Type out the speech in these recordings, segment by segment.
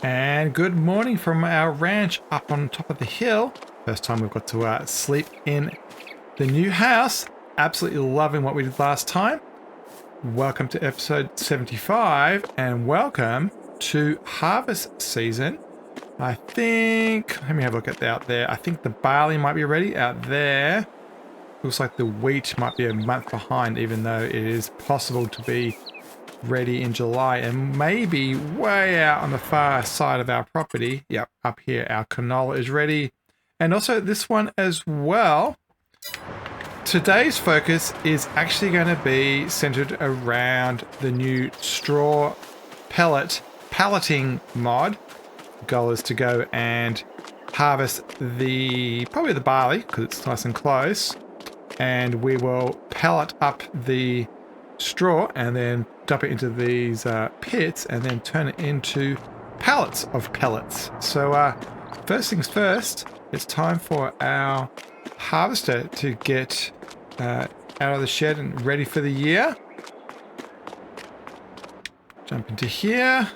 And good morning from our ranch up on top of the hill. First time we've got to sleep in the new house. Absolutely loving what we did last time. Welcome to episode 75 and welcome to harvest season. I think, let me have a look at out there. I think the barley might be ready out there. Looks like the wheat might be a month behind, even though it is possible to be ready in July, and maybe way out on the far side of our property. Yep, up here our canola is ready, and also this one as well. Today's focus is actually going to be centered around the new straw palleting mod. The goal is to go and harvest probably the barley because it's nice and close, and we will pellet up the straw and then dump it into these pits and then turn it into pallets of pellets. So first things first, it's time for our harvester to get out of the shed and ready for the year. Jump into here.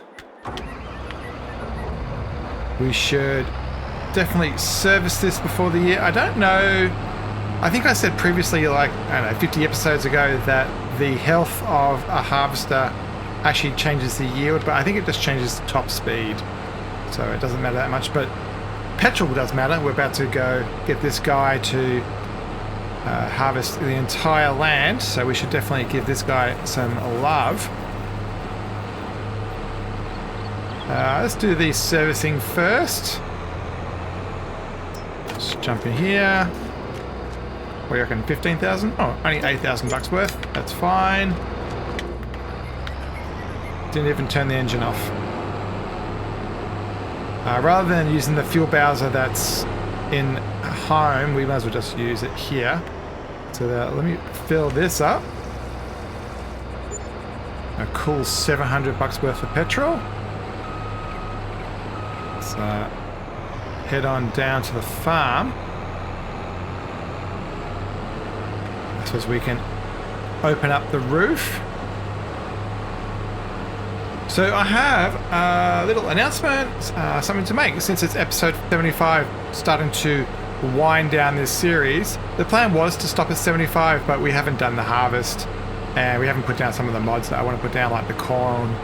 We should definitely service this before the year. I don't know. I think I said previously, like, I don't know, 50 episodes ago, that the health of a harvester actually changes the yield, but I think it just changes the top speed. So it doesn't matter that much, but petrol does matter. We're about to go get this guy to harvest the entire land, so we should definitely give this guy some love. Let's do the servicing first. Just jump in here. What do you reckon, 15,000? Oh, only 8,000 bucks worth. That's fine. Didn't even turn the engine off. Rather than using the fuel bowser that's in home, we might as well just use it here. So let me fill this up. A cool 700 bucks worth of petrol. Let's head on down to the farm. I suppose we can open up the roof. So I have a little announcement, something to make. Since it's episode 75, starting to wind down this series, the plan was to stop at 75, but we haven't done the harvest, and we haven't put down some of the mods that I want to put down, like the corn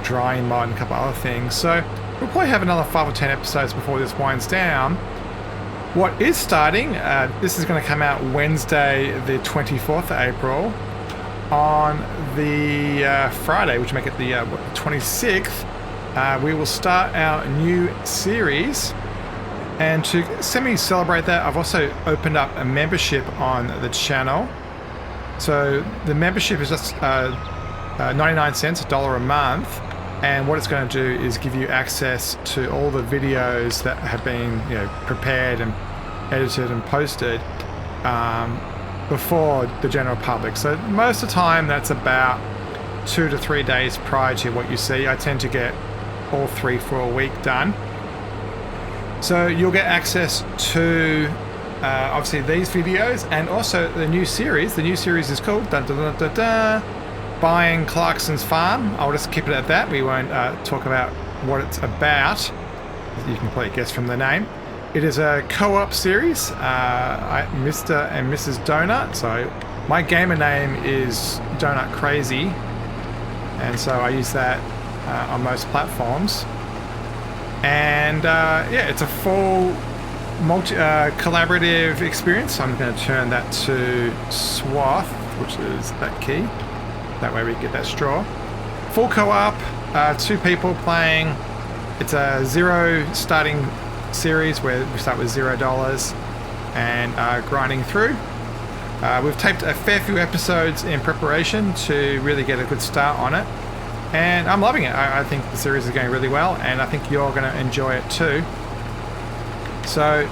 drying mod and a couple other things. So we'll probably have another 5 or 10 episodes before this winds down. What is starting, this is going to come out Wednesday the 24th of April. On the Friday, which make it the 26th, we will start our new series. And to semi-celebrate that, I've also opened up a membership on the channel. So the membership is just 99 cents, $1 a month. And what it's going to do is give you access to all the videos that have been, prepared and edited and posted before the general public. So most of the time, that's about 2 to 3 days prior to what you see. I tend to get all 3 for a week done. So you'll get access to obviously these videos and also the new series. The new series is called Buying Clarkson's Farm. I'll just keep it at that. We won't talk about what it's about. You can probably guess from the name. It is a co-op series, Mr. and Mrs. Donut. So my gamer name is Donut Crazy, and so I use that on most platforms. And yeah, it's a full collaborative experience. I'm going to turn that to swath, which is that key. That way we get that straw. Full co-op, 2 people playing. It's a 0 starting series where we start with $0 and grinding through. We've taped a fair few episodes in preparation to really get a good start on it, and I'm loving it. I think the series is going really well, and I think you're going to enjoy it too. So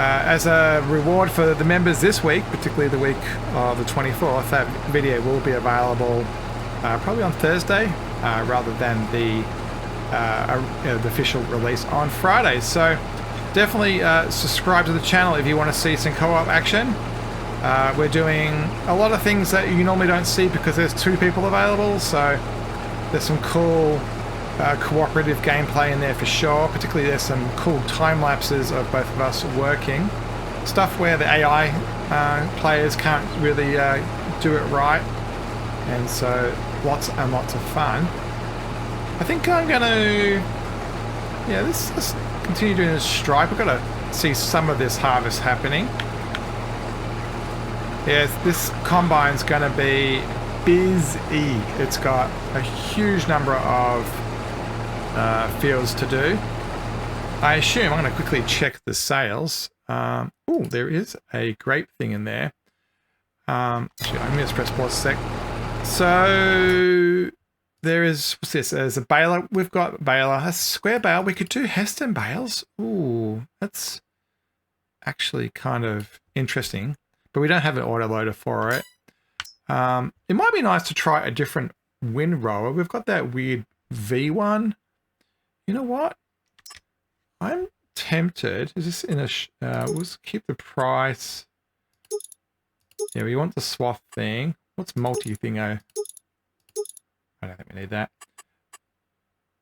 as a reward for the members this week, particularly the week of the 24th, that video will be available probably on Thursday rather than the official release on Friday. So definitely subscribe to the channel if you want to see some co-op action. We're doing a lot of things that you normally don't see because there's 2 people available. So there's some cool cooperative gameplay in there for sure. Particularly there's some cool time lapses of both of us working. Stuff where the AI players can't really do it right. And so lots and lots of fun. I think I'm going to... Yeah, let's continue doing this stripe. We've got to see some of this harvest happening. Yes, this combine's going to be busy. It's got a huge number of fields to do. I assume I'm going to quickly check the sales. Oh, there is a grape thing in there. Actually, I'm going to press pause a sec. So there is, what's this? There's a baler. We've got baler, a square bale. We could do Heston bales. Ooh, that's actually kind of interesting. But we don't have an autoloader for it. It might be nice to try a different windrower. We've got that weird V1. You know what? I'm tempted. Is this in a... let's keep the price. Yeah, we want the swath thing. What's multi-thingo? I don't think we need that.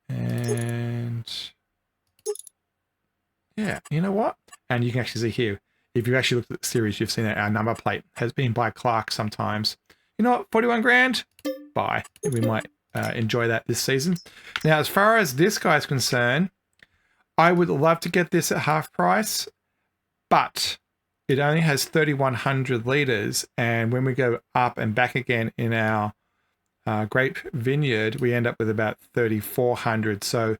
And... yeah, you know what? And you can actually see here. If you've actually looked at the series, you've seen that our number plate has been by Clark sometimes. You know what? 41 grand? Buy. We might enjoy that this season. Now, as far as this guy's concerned, I would love to get this at half price, but it only has 3,100 litres. And when we go up and back again in our grape vineyard, we end up with about 3,400. So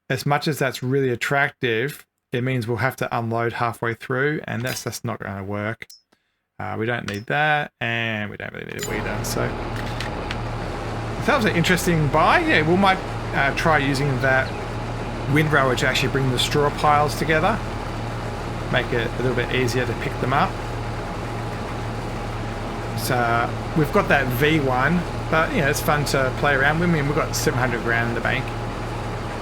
as much as that's really attractive, it means we'll have to unload halfway through, and that's just not going to work. We don't need that, and we don't really need it either. So that was an interesting buy. Yeah, we might try using that windrower to actually bring the straw piles together, make it a little bit easier to pick them up. So we've got that V1, but you know, it's fun to play around with. I mean, we've got 700 grand in the bank.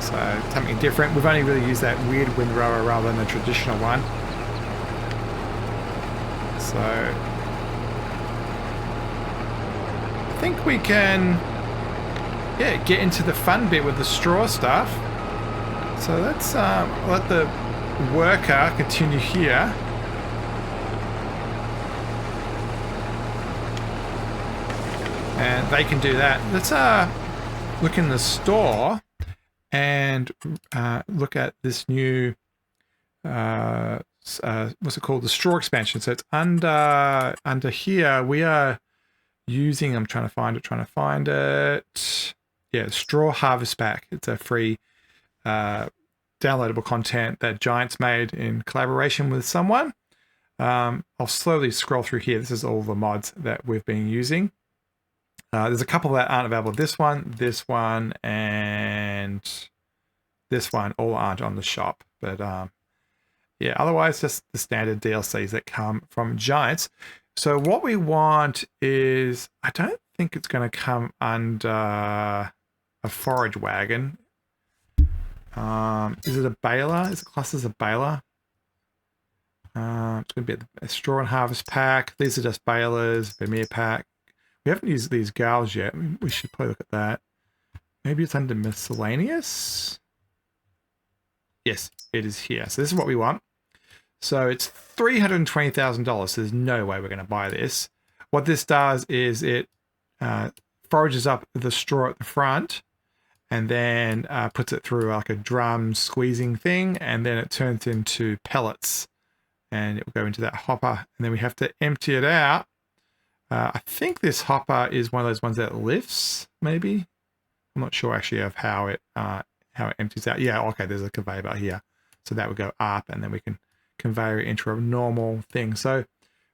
So something different. We've only really used that weird windrower rather than the traditional one. So I think we can, yeah, get into the fun bit with the straw stuff. So let's let the worker continue here. And they can do that. Let's look in the store and look at this new what's it called, the straw expansion. So it's under here. We are using, I'm trying to find it. Yeah, straw harvest pack. It's a free downloadable content that Giants made in collaboration with someone. I'll slowly scroll through here. This is all the mods that we've been using. There's a couple that aren't available. This one, and this one all aren't on the shop. But yeah, otherwise just the standard DLCs that come from Giants. So what we want is, I don't think it's going to come under a forage wagon. Is it a baler? Is it classed as a baler? It's going to be a straw and harvest pack. These are just balers, Vermeer pack. We haven't used these gals yet. We should probably look at that. Maybe it's under miscellaneous. Yes, it is here. So this is what we want. So it's $320,000. So there's no way we're going to buy this. What this does is it forages up the straw at the front and then puts it through like a drum squeezing thing, and then it turns into pellets and it will go into that hopper, and then we have to empty it out. I think this hopper is one of those ones that lifts, maybe. I'm not sure actually of how it empties out. Yeah, okay, there's a conveyor belt here. So that would go up, and then we can conveyor it into a normal thing. So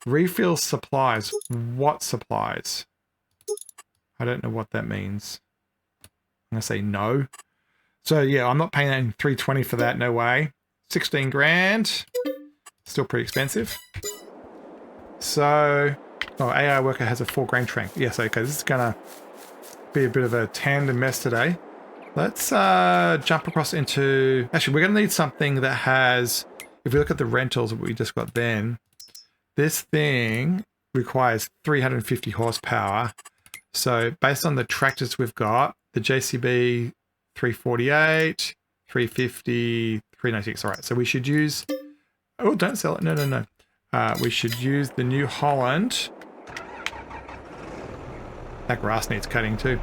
refill supplies. What supplies? I don't know what that means. I'm going to say no. So yeah, I'm not paying $320 for that, no way. 16 grand. Still pretty expensive. So... oh, AI worker has a 4 grain tank. Yes, okay, this is gonna be a bit of a tandem mess today. Let's jump across into... actually, we're gonna need something that has... if we look at the rentals that we just got then, this thing requires 350 horsepower. So based on the tractors we've got, the JCB 348, 350, 396. All right, so we should use... Oh, don't sell it. No, no, no. We should use the New Holland. That grass needs cutting too.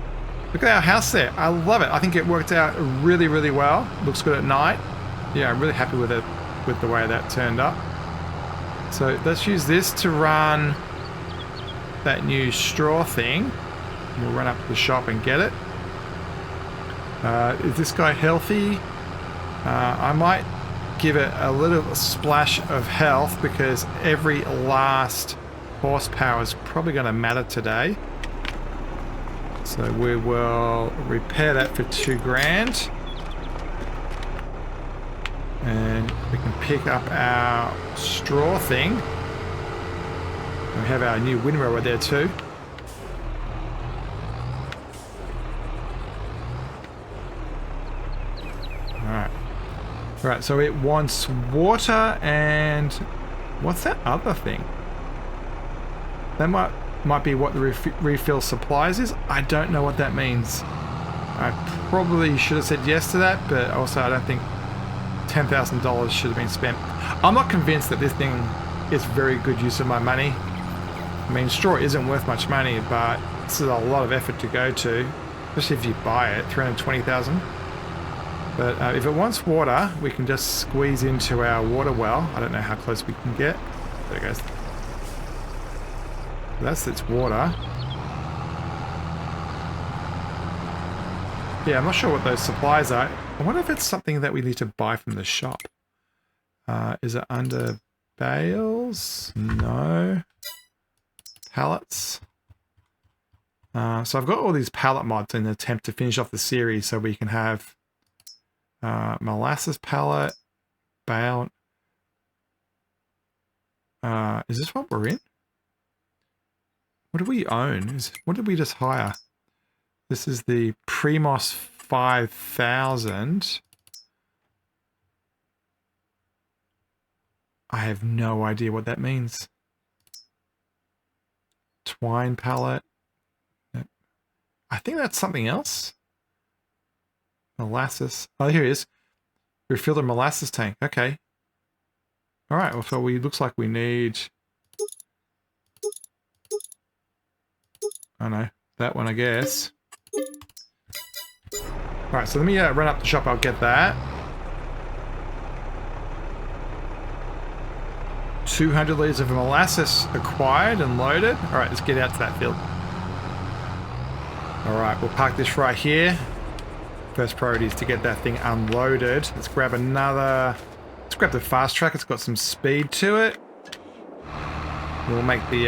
Look at our house there. I love it. I think it worked out really, really well. Looks good at night. Yeah, I'm really happy with it, with the way that turned up. So let's use this to run that new straw thing. We'll run up to the shop and get it. Is this guy healthy? I might give it a little splash of health because every last horsepower is probably going to matter today. So we will repair that for 2 grand. And we can pick up our straw thing. And we have our new windrower there too. Alright. Right, so it wants water and... What's that other thing? That might be what the refill supplies is. I don't know what that means. I probably should have said yes to that, but also I don't think $10,000 should have been spent. I'm not convinced that this thing is very good use of my money. I mean, straw isn't worth much money, but this is a lot of effort to go to, especially if you buy it, 320,000. But if it wants water, we can just squeeze into our water well. I don't know how close we can get. There it goes. That's its water. Yeah, I'm not sure what those supplies are. I wonder if it's something that we need to buy from the shop. Is it under bales? No. Pallets. So I've got all these pallet mods in an attempt to finish off the series so we can have molasses pallet, bale. Is this what we're in? What do we own? What did we just hire? This is the Primos 5000. I have no idea what that means. Twine pallet. I think that's something else. Molasses. Oh, here it is. Refill the molasses tank. Okay. All right. Well, so looks like we need... Oh no, that one I guess. Alright, so let me run up the shop, I'll get that. 200 litres of molasses acquired and loaded. Alright, let's get out to that field. Alright, we'll park this right here. First priority is to get that thing unloaded. Let's grab another... Let's grab the fast track, it's got some speed to it. We'll make the,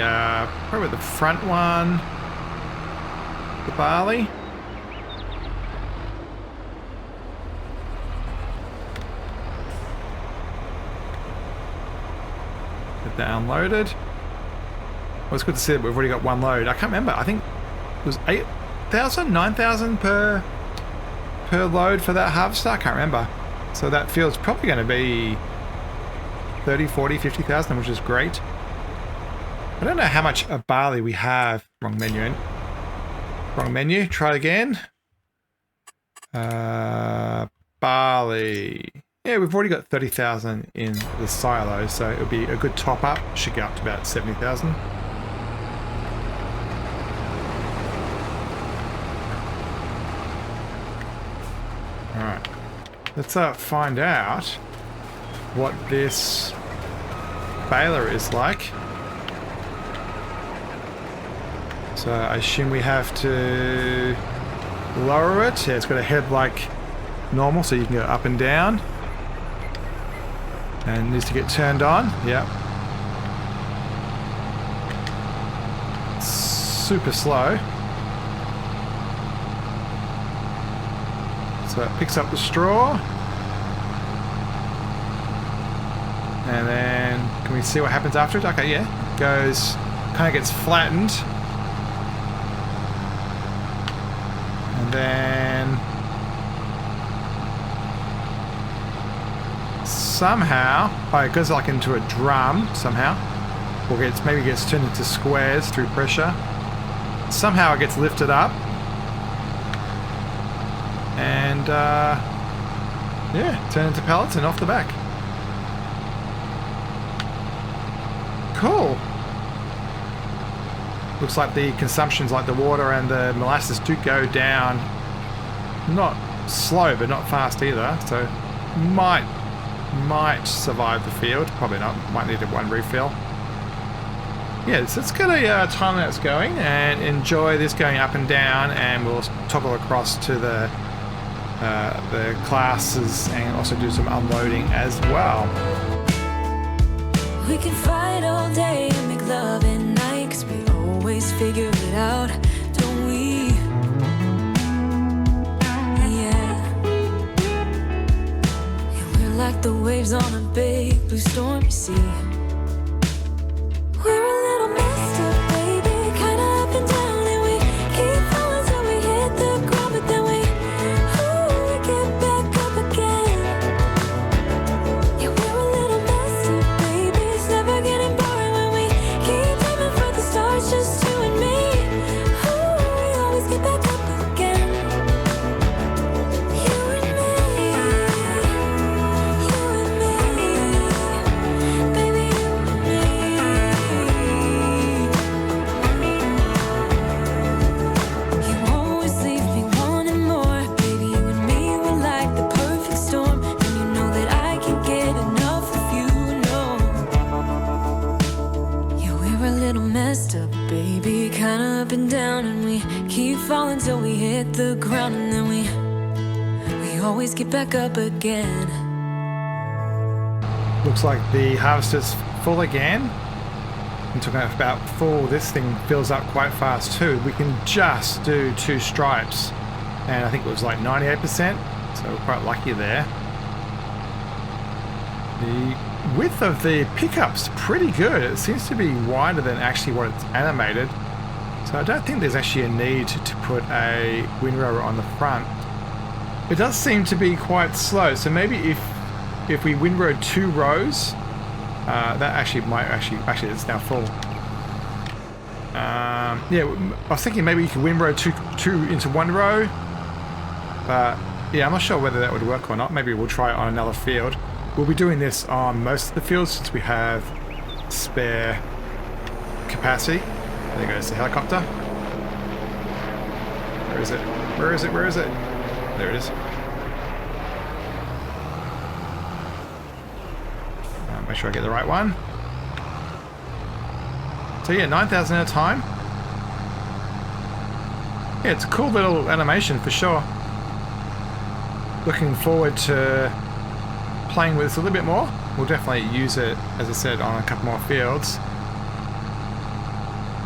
probably the front one. The barley. Get that unloaded. Well, it's good to see that we've already got one load. I can't remember. I think it was 8,000, 9,000 per load for that harvester. I can't remember. So that field's probably going to be 30, 40, 50,000, which is great. I don't know how much barley we have. Wrong menu. Wrong menu. Try it again. Barley. Yeah, we've already got 30,000 in the silo, so it'll be a good top up. Should get up to about 70,000. All right. Let's find out what this baler is like. So I assume we have to lower it. Yeah, it's got a head like normal, so you can go up and down. And it needs to get turned on. Yep. Super slow. So it picks up the straw. And then, can we see what happens after it? Okay, yeah. It goes, kind of gets flattened. And then somehow, oh, it goes like into a drum somehow, or maybe gets turned into squares through pressure. Somehow it gets lifted up. and yeah, turn into pallets and off the back. Cool. Looks like the consumptions, like the water and the molasses, do go down. Not slow, but not fast either. So might survive the field. Probably not. Might need one refill. Yeah, so let's get a time lapse going and enjoy this going up and down, and we'll toggle across to the classes and also do some unloading as well. We can fight all day and make love at night, 'cause we always figure it out, don't we? Yeah. And we're like the waves on a big blue stormy sea. We're a little messed up, baby, kinda up and down, and we keep falling till we hit the ground, but then we get back up again. Yeah, we're a little messed up, baby, it's never getting boring when we keep aiming for the stars, just you and me. We always get back up again. You and me, baby, you and me. You always leave me wanting more, baby, you and me, we're like the perfect storm, and you know that I can't get enough of you, no. Yeah, we're a little messed up, baby, kinda up and down, and we keep falling till we hit the ground, and then we always get back up again. Looks like the harvester's full again. I'm talking about full. This thing fills up quite fast too. We can just do 2 stripes, and I think it was like 98%, so we're quite lucky there. The width of the pickup's pretty good. It seems to be wider than actually what it's animated, so I don't think there's actually a need to put a windrower on the front. It does seem to be quite slow, so maybe if we windrow 2 rows, that actually might actually it's now full. Yeah, I was thinking maybe you could windrow two into 1 row, but yeah, I'm not sure whether that would work or not. Maybe we'll try it on another field. We'll be doing this on most of the fields since we have spare capacity. There goes the helicopter. Where is it? Where is it? Where is it? There it is. Make sure I get the right one. So yeah, 9,000 at a time. Yeah, it's a cool little animation for sure. Looking forward to playing with this a little bit more. We'll definitely use it, as I said, on a couple more fields.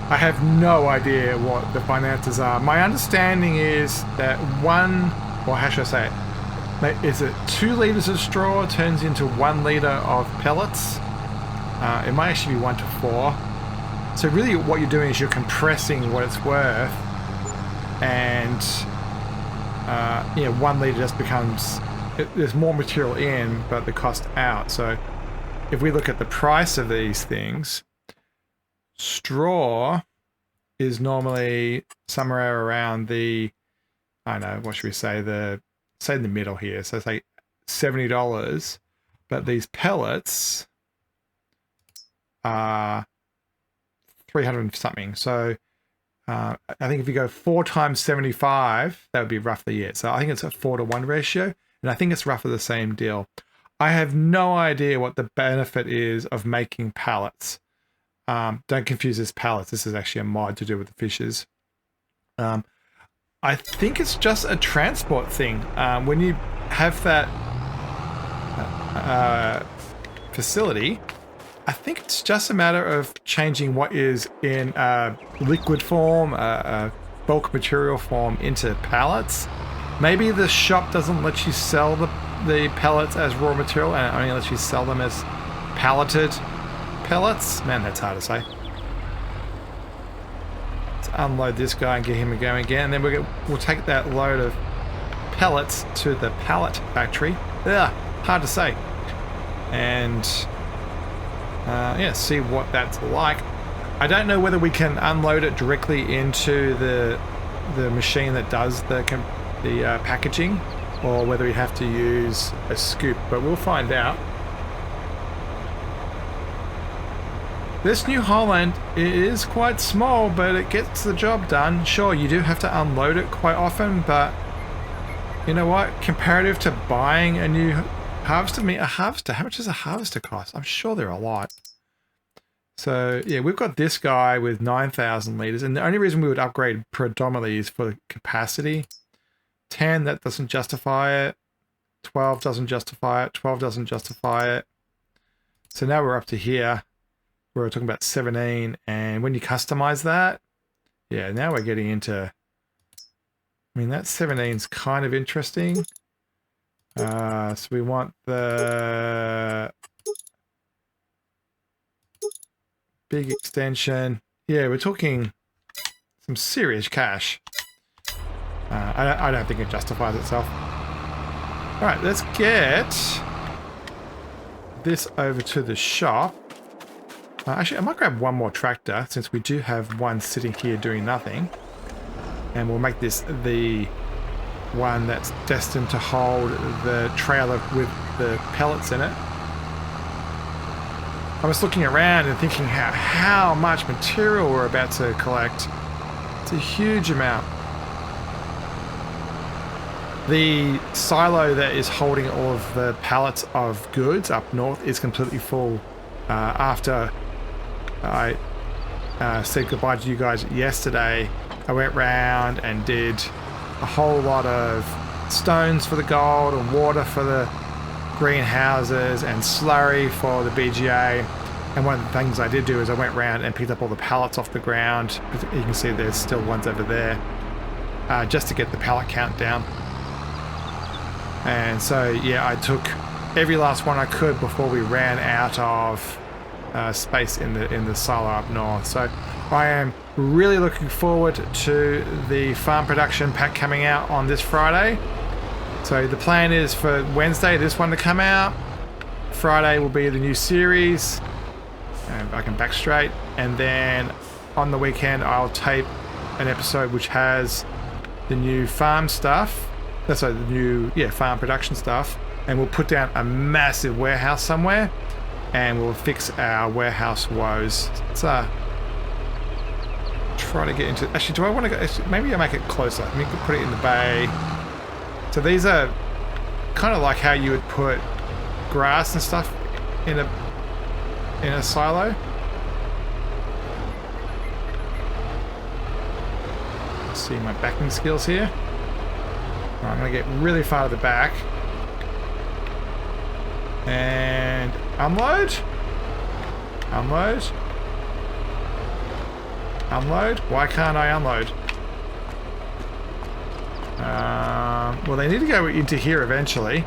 I have no idea what the finances are. My understanding is that how should I say it? Is it 2 litres of straw turns into 1 litre of pellets? It might actually be 1 to 4. So really what you're doing is you're compressing what it's worth, and 1 litre just becomes, there's more material in, but the cost out. So if we look at the price of these things, straw is normally somewhere around the, I don't know, what should we say, say in the middle here, so say $70, but these pellets are 300 something. So I think if you go 4 times 75, that would be roughly it. So I think it's a 4 to 1 ratio, and I think it's roughly the same deal. I have no idea what the benefit is of making pallets. Don't confuse this pallets. This is actually a mod to do with the fishes. I think it's just a transport thing. When you have that facility, I think it's just a matter of changing what is in liquid form, bulk material form, into pallets. Maybe the shop doesn't let you sell the pellets as raw material, and it only lets you sell them as palleted pellets. Man, that's hard to say. Let's unload this guy and get him going again, and then we'll take that load of pellets to the pallet factory. Ugh, hard to say. And yeah, see what that's like. I don't know whether we can unload it directly into the machine that does the packaging, or whether we have to use a scoop, but we'll find out. This New Holland is quite small, but it gets the job done. Sure, you do have to unload it quite often, but you know what? Comparative to buying a new harvester, how much does a harvester cost? I'm sure they're a lot. So yeah, we've got this guy with 9,000 liters, and the only reason we would upgrade predominantly is for the capacity. 10, that doesn't justify it. 12 doesn't justify it. 12 doesn't justify it. So now we're up to here. We're talking about 17, and when you customize that, yeah, now we're getting into, I mean, that 17's kind of interesting. So we want the big extension. Yeah, we're talking some serious cash. I don't think it justifies itself. All right, let's get this over to the shop. Actually, I might grab one more tractor since we do have one sitting here doing nothing. And we'll make this the one that's destined to hold the trailer with the pellets in it. I was looking around and thinking how much material we're about to collect. It's a huge amount. The silo that is holding all of the pallets of goods up north is completely full. After I said goodbye to you guys yesterday, I went round and did a whole lot of stones for the gold and water for the greenhouses and slurry for the BGA. And one of the things I did do is I went round and picked up all the pallets off the ground. You can see there's still ones over there, just to get the pallet count down. And so yeah, I took every last one I could before we ran out of space in the silo up north. So I am really looking forward to the farm production pack coming out on this Friday. So the plan is for Wednesday, this one to come out. Friday will be the new series, and I can back straight. And then on the weekend, I'll tape an episode which has the new farm stuff. That's the new farm production stuff. And we'll put down a massive warehouse somewhere, and we'll fix our warehouse woes. Let's try to get into. Actually, do I want to go? Maybe I'll make it closer. Let me put it in the bay. So these are kind of like how you would put grass and stuff in a silo. Let's see my backing skills here. I'm going to get really far to the back. And unload. Unload. Unload. Why can't I unload? Well, they need to go into here eventually.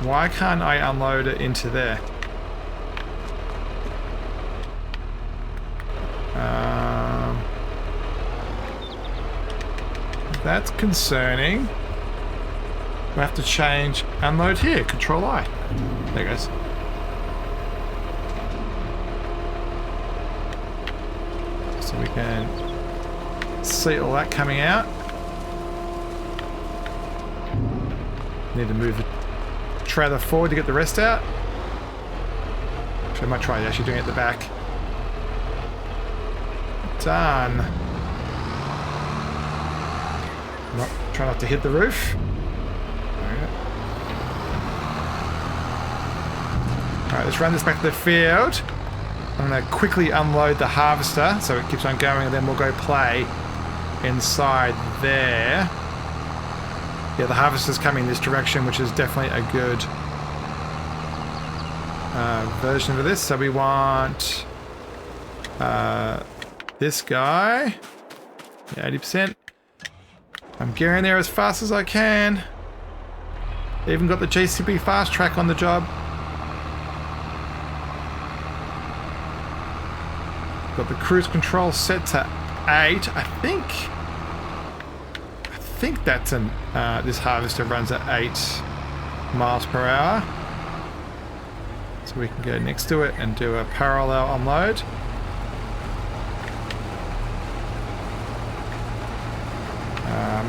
Why can't I unload it into there? That's concerning. We have to change unload here. Control I. There it goes. So we can see all that coming out. Need to move the trailer forward to get the rest out. Actually, I might try actually doing it at the back. Done. Try not to hit the roof. Alright, let's run this back to the field. I'm going to quickly unload the harvester so it keeps on going, and then we'll go play inside there. Yeah, the harvester's coming this direction, which is definitely a good version of this. So we want this guy. Yeah, 80%. I'm gearing there as fast as I can. Even got the JCB fast track on the job. Got the cruise control set to 8. I think that's an this harvester runs at 8 miles per hour. So we can go next to it and do a parallel unload.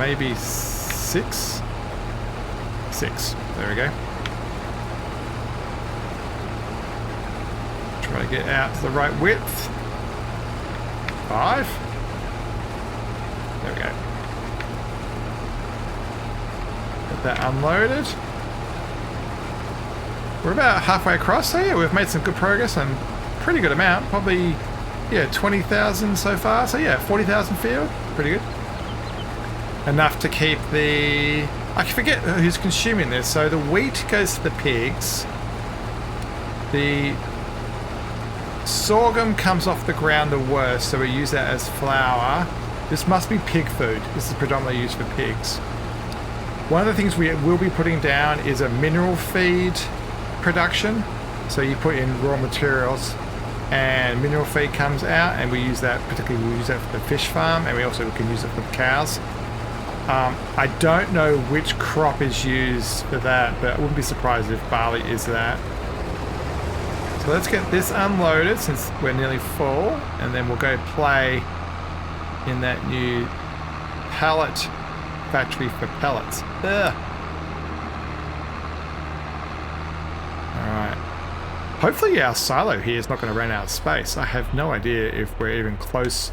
maybe 6. 6. There we go. Try to get out to the right width. 5. There we go. Get that unloaded. We're about halfway across, so yeah, we've made some good progress and pretty good amount. Probably, yeah, 20,000 so far. So yeah, 40,000 field. Pretty good. Enough to keep the... I forget who's consuming this. So the wheat goes to the pigs. The sorghum comes off the ground the worst, so we use that as flour. This must be pig food. This is predominantly used for pigs. One of the things we will be putting down is a mineral feed production. So you put in raw materials and mineral feed comes out, and we use that, particularly we use that for the fish farm, and we also can use it for the cows. I don't know which crop is used for that, but I wouldn't be surprised if barley is that. So let's get this unloaded since we're nearly full, and then we'll go play in that new pallet factory for pellets. Ugh. Alright. Hopefully our silo here is not going to run out of space. I have no idea if we're even close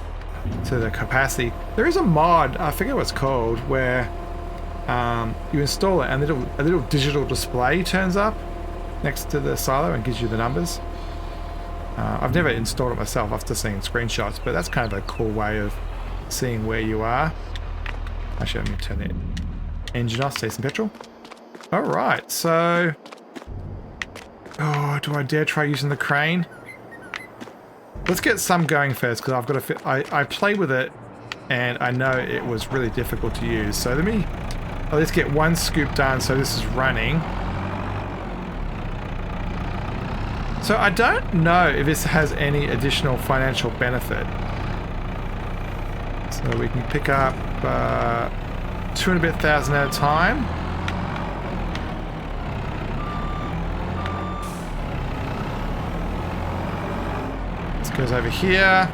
to the capacity. There is a mod, I forget what it's called, where you install it and a little digital display turns up next to the silo and gives you the numbers. I've never installed it myself, I've just seen screenshots, but that's kind of a cool way of seeing where you are. Actually, let me turn the engine off, save some petrol. Alright, so... Oh, do I dare try using the crane? Let's get some going first, because I've got to... I played with it, and I know it was really difficult to use. So let me... let's get one scoop done, so this is running. So I don't know if this has any additional financial benefit. So we can pick up 2 and a bit thousand at a time. This goes over here.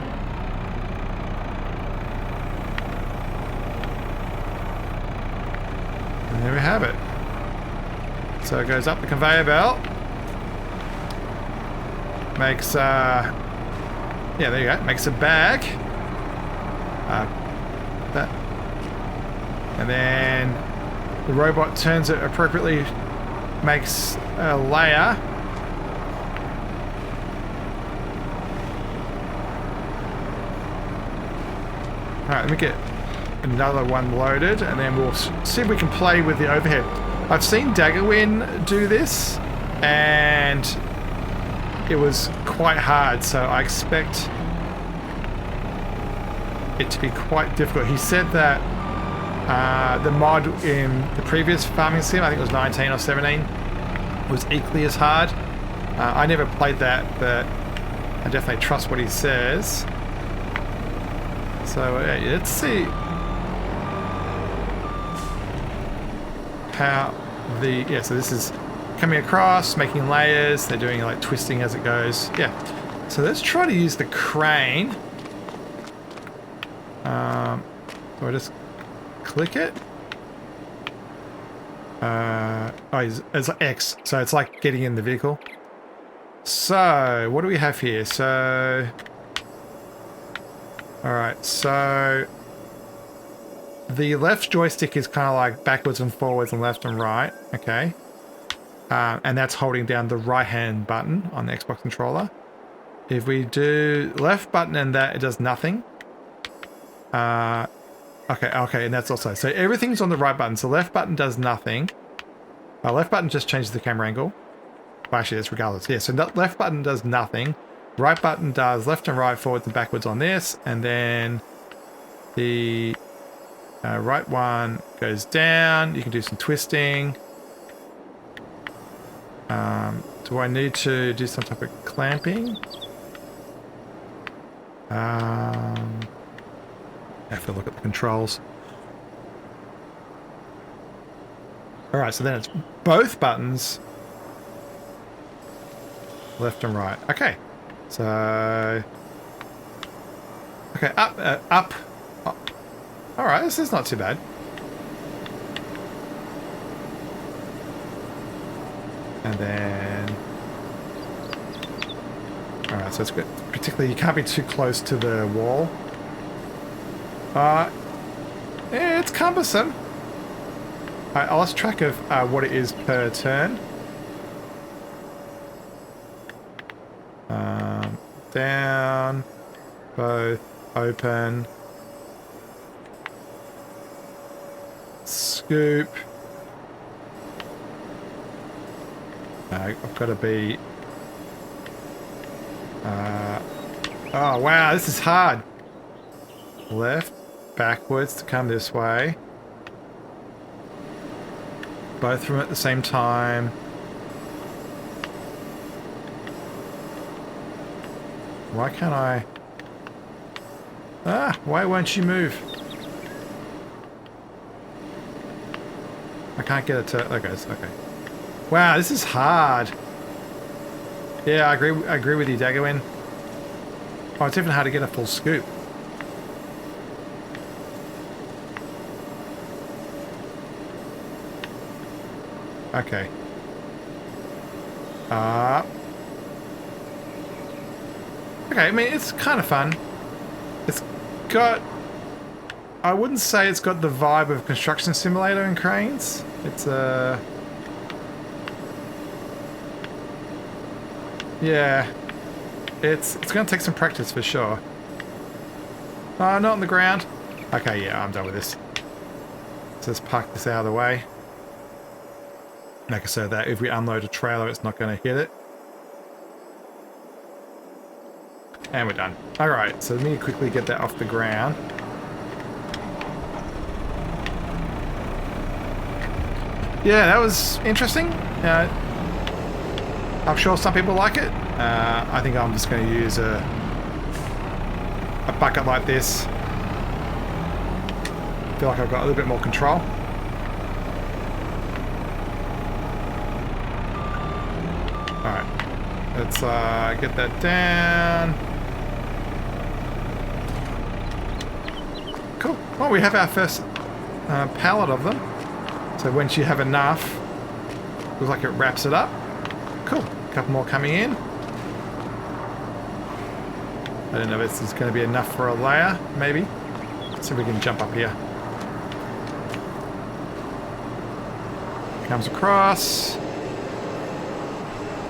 And there we have it. So it goes up the conveyor belt. Makes, yeah, there you go. Makes a bag. That. And then the robot turns it appropriately, makes a layer. Alright, let me get another one loaded, and then we'll see if we can play with the overhead. I've seen Daggerwin do this, and it was quite hard, so I expect it to be quite difficult. He said that the mod in the previous farming sim, I think it was 19 or 17, was equally as hard. I never played that, but I definitely trust what he says. So let's see how the... Yeah, so this is coming across, making layers. They're doing like twisting as it goes. Yeah. So let's try to use the crane. So I just click it. Oh, it's X. So it's like getting in the vehicle. So what do we have here? So... Alright, so... The left joystick is kind of like backwards and forwards and left and right. Okay. And that's holding down the right-hand button on the Xbox controller. If we do left button and that, it does nothing. Okay, and that's also... So everything's on the right button. So left button does nothing. Left button just changes the camera angle. Well, actually, that's regardless. Yeah, so left button does nothing. Right button does left and right, forwards and backwards on this. And then the right one goes down. You can do some twisting. Do I need to do some type of clamping? I have to look at the controls. Alright, so then it's both buttons. Left and right. Okay. So... Okay, up. Alright, this is not too bad. And then... Alright, so it's good. Particularly, you can't be too close to the wall. Yeah, it's cumbersome. Alright, I lost track of what it is per turn. Down. Both. Open. Scoop. I've got to be... oh, wow, this is hard. Left, backwards to come this way. Both of them at the same time. Why can't I... why won't you move? I can't get it to... Okay, okay. Wow, this is hard. Yeah, I agree with you, Daggerwin. Oh, it's even hard to get a full scoop. Okay. Okay, I mean, it's kind of fun. It's got... I wouldn't say it's got the vibe of Construction Simulator and cranes. It's yeah. It's going to take some practice for sure. Oh, not on the ground. Okay, yeah, I'm done with this. So let's park this out of the way. Like I said, that if we unload a trailer, it's not going to hit it. And we're done. Alright, so let me quickly get that off the ground. Yeah, that was interesting. I'm sure some people like it. I think I'm just going to use a bucket like this. I feel like I've got a little bit more control. Alright, let's get that down. Cool. Well, we have our first pallet of them. So once you have enough, looks like it wraps it up. Cool. A couple more coming in. I don't know if this is going to be enough for a layer, maybe. Let's see if we can jump up here. Comes across. Is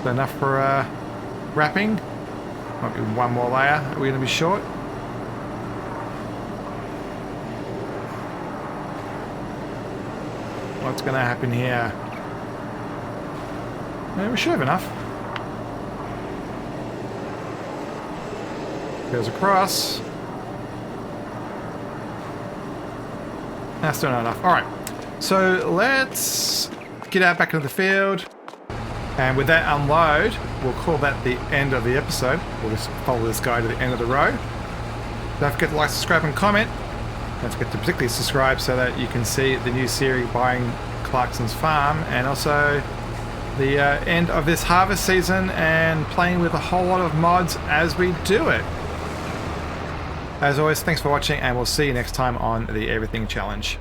that enough for wrapping? Might be one more layer. Are we going to be short? What's going to happen here? Yeah, we should have enough. Goes across. That's still not enough. Alright, so let's get out back into the field. And with that unload, we'll call that the end of the episode. We'll just follow this guy to the end of the row. Don't forget to like, subscribe, and comment. Don't forget to particularly subscribe so that you can see the new series Buying Clarkson's Farm, and also the end of this harvest season and playing with a whole lot of mods as we do it. As always, thanks for watching, and we'll see you next time on the Everything Challenge.